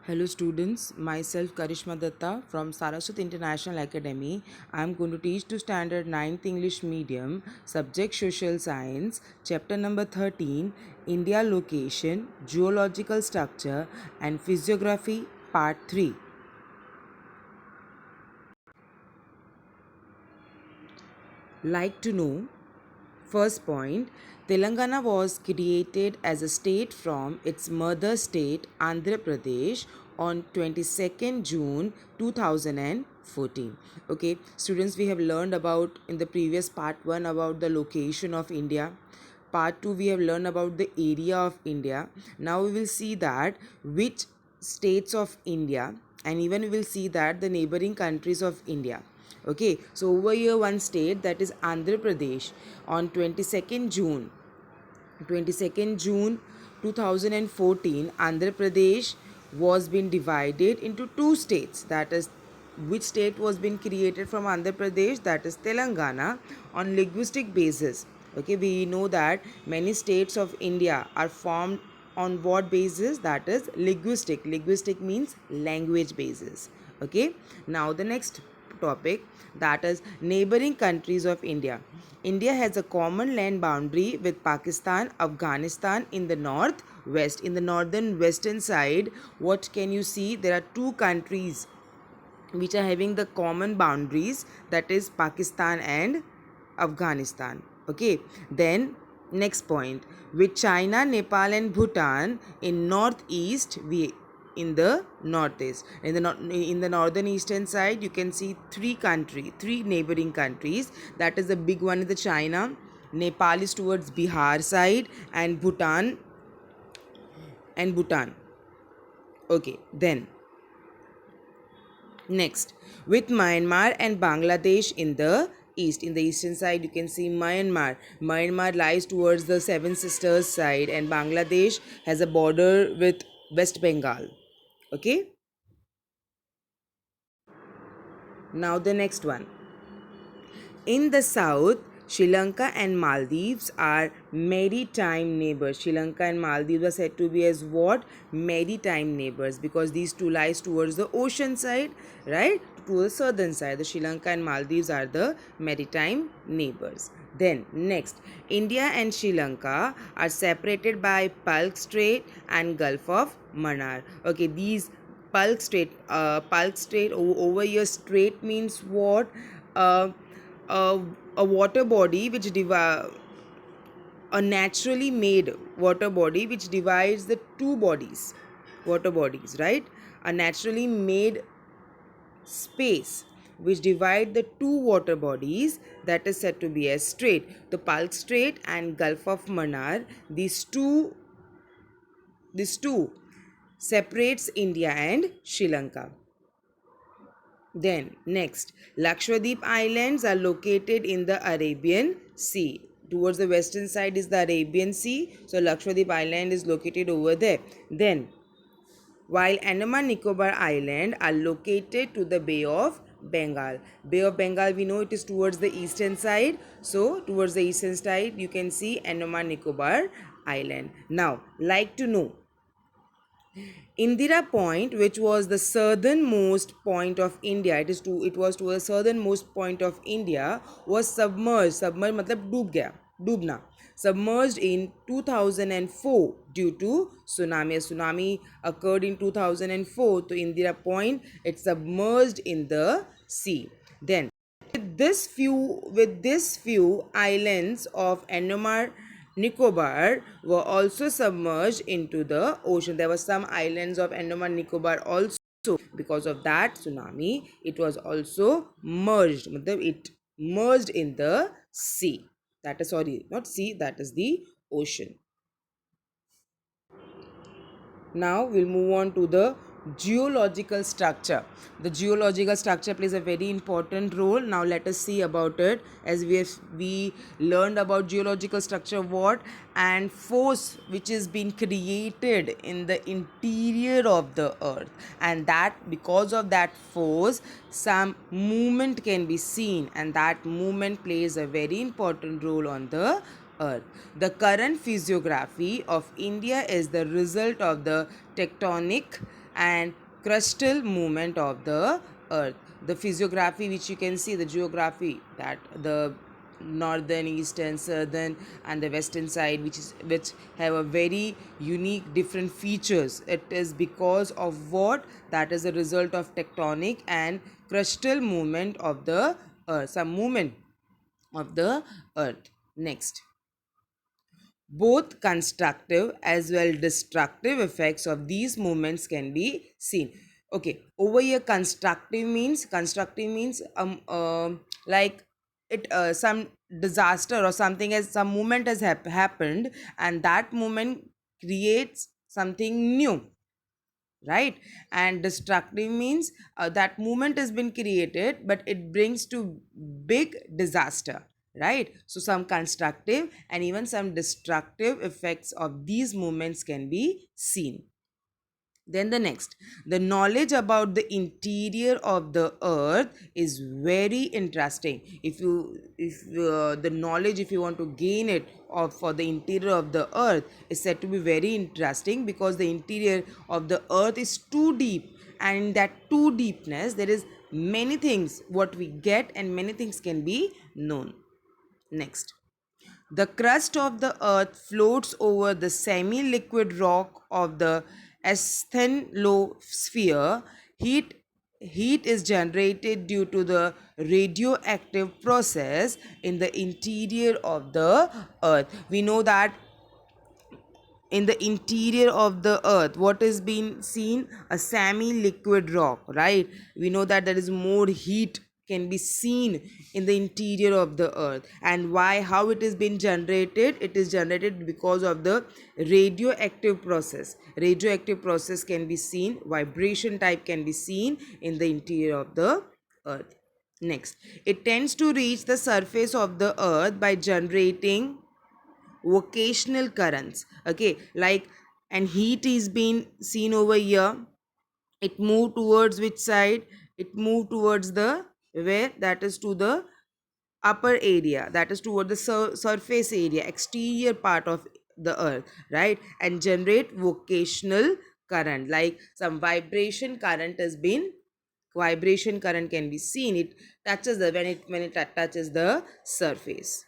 Hello students, myself Karishma Datta from Saraswat International Academy. I am going to teach to standard 9th English medium, subject social science, chapter number 13, India location, geological structure and physiography, part 3. Like to know. First point, Telangana was created as a state from its mother state Andhra Pradesh on 22nd June 2014. Okay, students, we have learned about in the previous part 1 about the location of India. Part 2 we have learned about the area of India. Now we will see that which states of India, and even we will see that the neighboring countries of India. Okay, so over here one state, that is Andhra Pradesh, on 22nd June 2014, Andhra Pradesh was been divided into two states. That is, which state was been created from Andhra Pradesh, that is Telangana, on linguistic basis. Okay, we know that many states of India are formed on what basis? That is linguistic means language basis. Okay, now the next topic, that is neighboring countries of India. India has a common land boundary with Pakistan, Afghanistan in the north west. In the northern western side, what can you see? There are two countries which are having the common boundaries, that is Pakistan and Afghanistan. Okay, then next point, with China, Nepal and Bhutan in northeast, we in the northeast, in the northern eastern side you can see three neighboring countries. That is, the big one is the China, Nepal is towards Bihar side, and Bhutan. Okay, then next, with Myanmar and Bangladesh in the east. In the eastern side, you can see Myanmar. Myanmar lies towards the Seven Sisters side, and Bangladesh has a border with West Bengal. Okay, now the next one. In the south, Sri Lanka and Maldives are maritime neighbors. Sri Lanka and Maldives are said to be as what? Maritime neighbors, because these two lies towards the ocean side, right? To the southern side, the Sri Lanka and Maldives are the maritime neighbors. Then next, India and Sri Lanka are separated by Palk Strait and Gulf of Mannar. Okay, these Palk Strait over here, strait means what? Uh, a water body which a naturally made water body which divides the two water bodies, right? A naturally made space which divide the two water bodies, that is said to be a strait. The Palk Strait and Gulf of Mannar, these two separates India and Sri Lanka. Then next, Lakshadweep Islands are located in the Arabian Sea. Towards the western side is the Arabian Sea. So Lakshadweep Island is located over there. Then, while Andaman Nicobar Island are located to the Bay of Bengal. Bay of Bengal, we know it is towards the eastern side. So towards the eastern side, you can see Andaman Nicobar Island. Now, like to know, Indira Point, which was the southernmost point of India, it was to the southernmost point of India, was submerged. Submerged matlab डूब गया, डूबना. Submerged in 2004 due to tsunami. A tsunami occurred in 2004. So Indira Point, it submerged in the sea. Then with this few islands of Andaman Nicobar were also submerged into the ocean. There were some islands of Andaman Nicobar also. Because of that tsunami, it was also merged. It merged in the sea. That is, sorry, not sea, that is the ocean. Now we'll move on to the geological structure. The geological structure plays a very important role. Now let us see about it. As we learned about geological structure, what and force which is being created in the interior of the earth, and that because of that force some movement can be seen, and that movement plays a very important role on the earth. The current physiography of India is the result of the tectonic and crustal movement of the earth. The physiography which you can see, the geography, that the northern, eastern, southern and the western side, which have a very unique different features. It is because of what? That is a result of tectonic and crustal movement of the earth, some movement of the earth. Next, both constructive as well destructive effects of these movements can be seen. Okay, over here constructive means like it some disaster or something, as some movement has happened, and that movement creates something new, right? And destructive means that movement has been created but it brings to big disaster, right? So some constructive and even some destructive effects of these movements can be seen. Then the next, the knowledge about the interior of the earth is very interesting. If the knowledge, if you want to gain it of for the interior of the earth, is said to be very interesting, because the interior of the earth is too deep, and in that too deepness there is many things what we get and many things can be known. Next, the crust of the earth floats over the semi liquid rock of the asthenosphere. Heat Heat is generated due to the radioactive process in the interior of the earth. We know that in the interior of the earth, what is being seen? A semi liquid rock, right? We know that there is more heat can be seen in the interior of the earth. And why? How it is being generated? It is generated because of the radioactive process. Radioactive process can be seen, vibration type can be seen in the interior of the earth. Next, it tends to reach the surface of the earth by generating vocational currents. Okay, like, and heat is being seen over here. It moved towards which side? It moved towards the, where? That is to the upper area, that is toward the surface area, exterior part of the earth, right? And generate vocational current, like some vibration current can be seen. It touches the, when it touches the surface.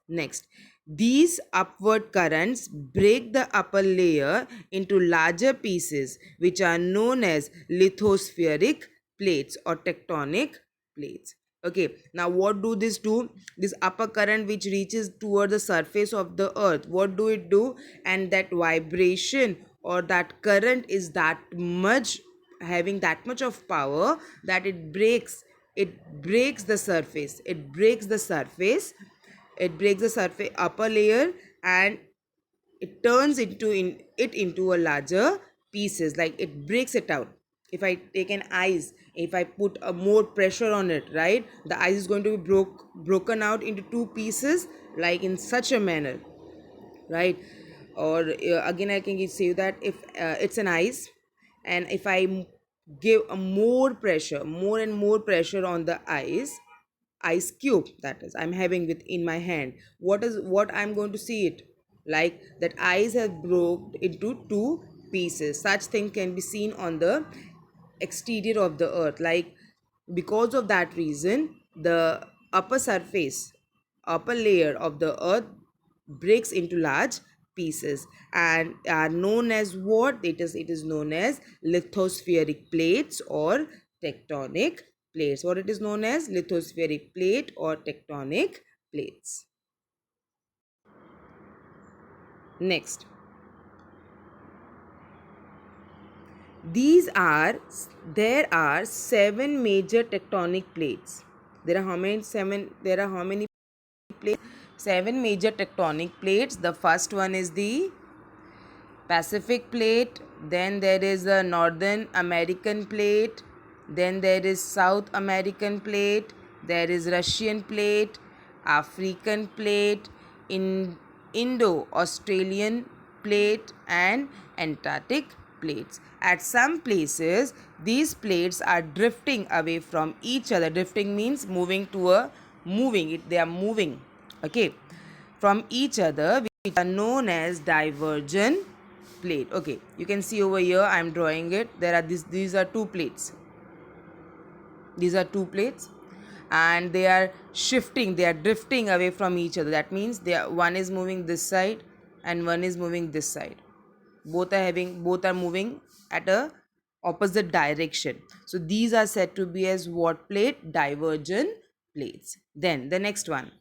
Next, these upward currents break the upper layer into larger pieces, which are known as lithospheric plates or tectonic plates. Okay, now what do this do? This upper current which reaches toward the surface of the earth, what do it do? And that vibration or that current is that much, having that much of power, that it breaks the surface. It breaks the surface upper layer, and it turns into a larger pieces, like it breaks it out. If I take an ice, if I put a more pressure on it, right, the ice is going to be broken out into two pieces, like in such a manner, right? Or again I can say that if it's an ice, and if I give a more and more pressure on the ice cube that is I'm having with in my hand, what I'm going to see it, like that ice has broke into two pieces. Such thing can be seen on the exterior of the earth. Like, because of that reason, the upper layer of the earth breaks into large pieces and are known as what? It is known as lithospheric plates or tectonic plates. What it is known as? Lithospheric plate or tectonic plates. Next, these are there are seven major tectonic plates. There are how many? Seven. There are how many plates? Seven major tectonic plates. The first one is the Pacific plate, then there is the Northern American plate, then there is South American plate, there is Russian plate, African plate, Indo-Australian plate and Antarctic plates. At some places, these plates are drifting away from each other. Drifting means they are moving, okay, from each other, which are known as divergent plate. Okay, you can see over here I'm drawing it. There are these are two plates. These are two plates, and they are shifting, they are drifting away from each other. That means one is moving this side and one is moving this side. Both are moving at a opposite direction. So these are said to be as what plate? Divergent plates. Then the next one.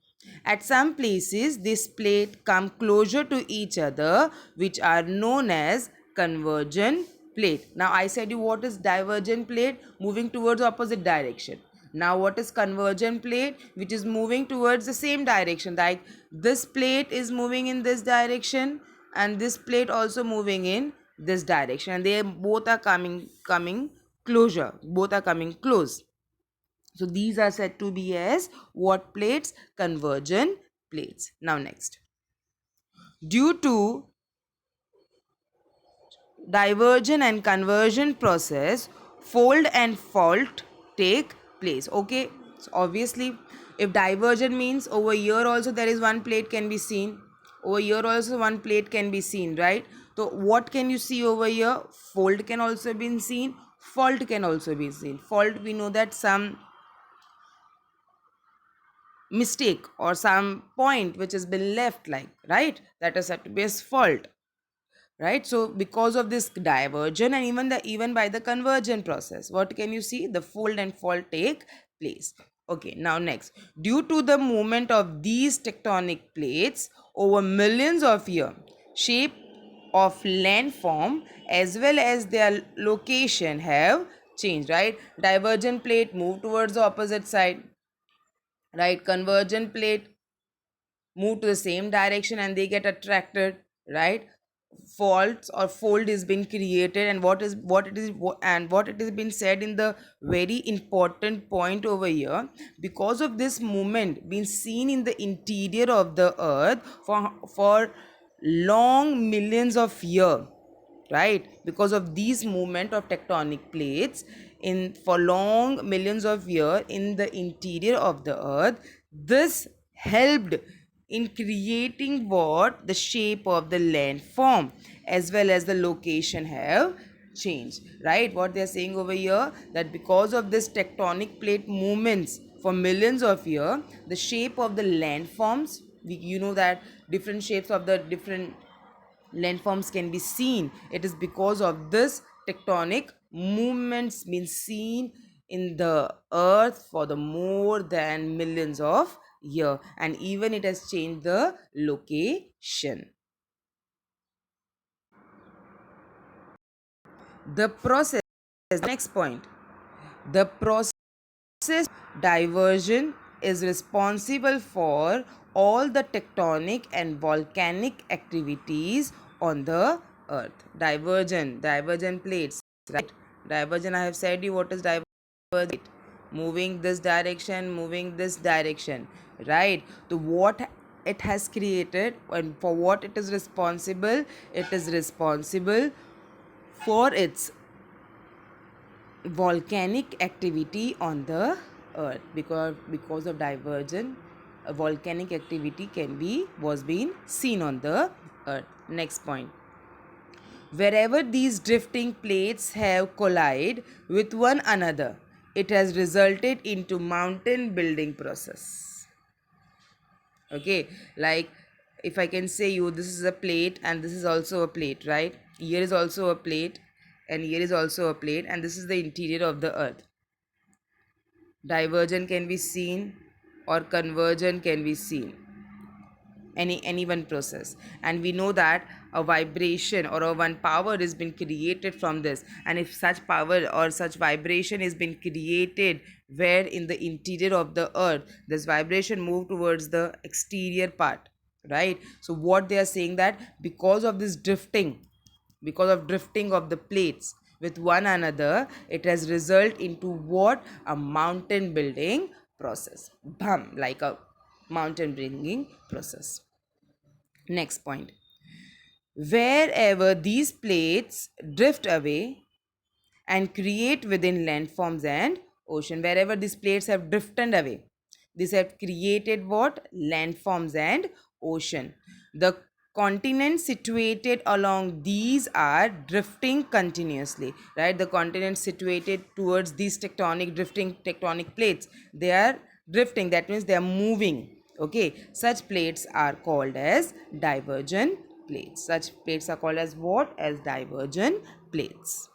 At some places, this plate come closer to each other, which are known as convergent plate. Now I said you what is divergent plate? Moving towards opposite direction. Now what is convergent plate? Which is moving towards the same direction. Like this plate is moving in this direction and this plate also moving in this direction, and they both are coming closure. Both are coming close. So these are said to be as what plates? Convergent plates. Now next. Due to divergent and conversion process, fold and fault take place. Okay, so obviously if divergent means over here also there is one plate can be seen, over here also one plate can be seen, right? So what can you see over here? Fold can also be seen, fault can also be seen. Fault, we know that some mistake or some point which has been left, like, right, that is said to be as fault, right? So because of this divergent and even by the convergent process, what can you see? The fold and fault take place. Okay, now next. Due to the movement of these tectonic plates over millions of years, shape of landform as well as their location have changed, right? Divergent plate move towards the opposite side, right? Convergent plate move to the same direction and they get attracted, right? Faults or fold is being created, and what it is been said in the very important point over here. Because of this movement being seen in the interior of the earth for long millions of years, right? Because of these movement of tectonic plates in for long millions of years in the interior of the earth, this helped in creating what? The shape of the landform as well as the location have changed, right? What they are saying over here, that because of this tectonic plate movements for millions of years, the shape of the landforms, you know that different shapes of the different landforms can be seen. It is because of this tectonic movements been seen in the earth for the more than millions of years, and even it has changed the location. The process, next point, the process diversion is responsible for all the tectonic and volcanic activities on the earth. Divergent plates, right? Divergent, I have said you what is divergent. Moving this direction, moving this direction, right? So what it has created and for what it is responsible? It is responsible for its volcanic activity on the earth. Because of divergent, a volcanic activity was being seen on the earth. Next point. Wherever these drifting plates have collided with one another, it has resulted into mountain building process. Okay, like if I can say you, this is a plate and this is also a plate, right? Here is also a plate and here is also a plate, and this is the interior of the earth. Divergent can be seen or convergent can be seen, any one process, and we know that a vibration or a one power has been created from this, and if such power or such vibration has been created where in the interior of the earth, this vibration move towards the exterior part, right? So what they are saying, that because of this drifting, because of drifting of the plates with one another, it has result into what? A mountain building process. Bam, like a mountain building process. Next point. Wherever these plates drift away and create within landforms and ocean, wherever these plates have drifted away, these have created what? Landforms and ocean. The continents situated along these are drifting continuously, right? The continents situated towards these drifting tectonic plates, they are drifting, that means they are moving. Okay, such plates are called as divergent plates. Such plates are called as what? As divergent plates.